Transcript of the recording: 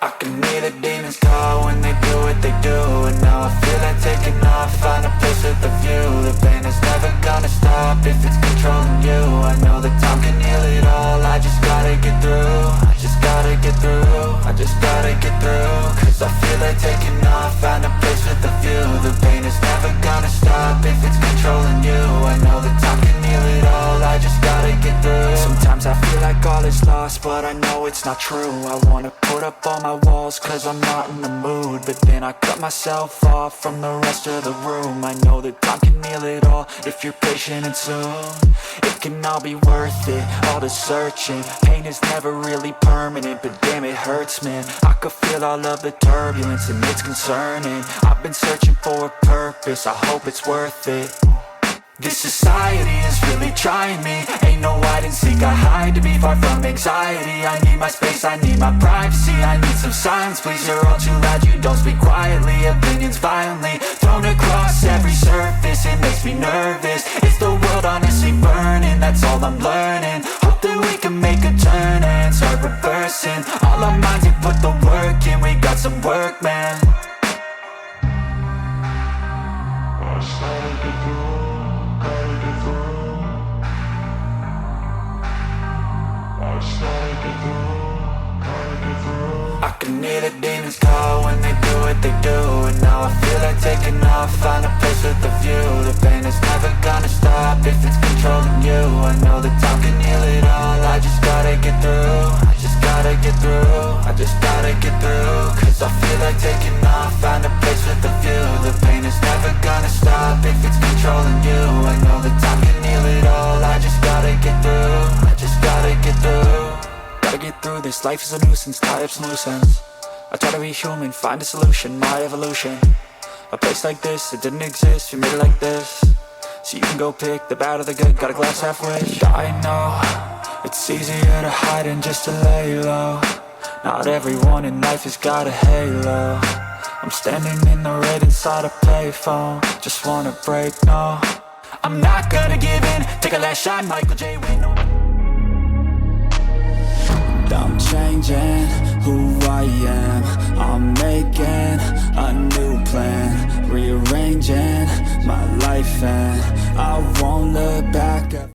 I can hear the demons call when they do what they do. And now I feel like taking off, find a place with a view. The pain is never gonna stop if it's controlling you. I know that time can heal it all, I just gotta get through. I just gotta get through, I just gotta get through. Cause I feel like taking off, find a place with a view. The pain is never gonna stop if it's controlling you. I know that time can heal it all, I just gotta get through. Sometimes I feel like all is lost, but I know it's not true. I wanna put up all my walls cause I'm not in the mood, but then I cut myself off from the rest of the room. I know that time can heal it all if you're patient and soon it can all be worth it, all the searching. Pain is never really permanent, but damn it hurts, man. I could feel all of the turbulence and it's concerning. I've been searching for a purpose, I hope it's worth it. This society is really trying me. Ain't no hide and seek, I hide to be far from anxiety. I need my space, I need my privacy. I need some silence, please, you're all too loud. You don't speak quietly, opinions violently thrown across every surface. It makes me nervous, is the world honestly burning? That's all I'm learning. Hope that we can make a turn and start reversing all our minds and put the work in. We got some work, man. I can hear the demons call when they do what they do. And now I feel like taking off, find a place with a view. The pain is never gonna stop if it's controlling you. I know that time can heal it all, I just gotta get through. I just gotta get through, I just gotta get through. Cause I feel like taking off, find a place with a view. The pain is never gonna stop if it's controlling you. I know that time can heal it all, I just gotta get through. I just gotta get through. Gotta get through this, life is a nuisance, tie up some loose ends. I try to be human, find a solution, my evolution. A place like this, it didn't exist, we made it like this. So you can go pick the bad or the good, got a glass half wish. I know, it's easier to hide than just to lay low. Not everyone in life has got a halo. I'm standing in the red inside a payphone, just wanna break, no. I'm not gonna give in, take a last shot, Michael J. Win. I'm changing who I am, I'm making a new plan, rearranging my life and I won't look back.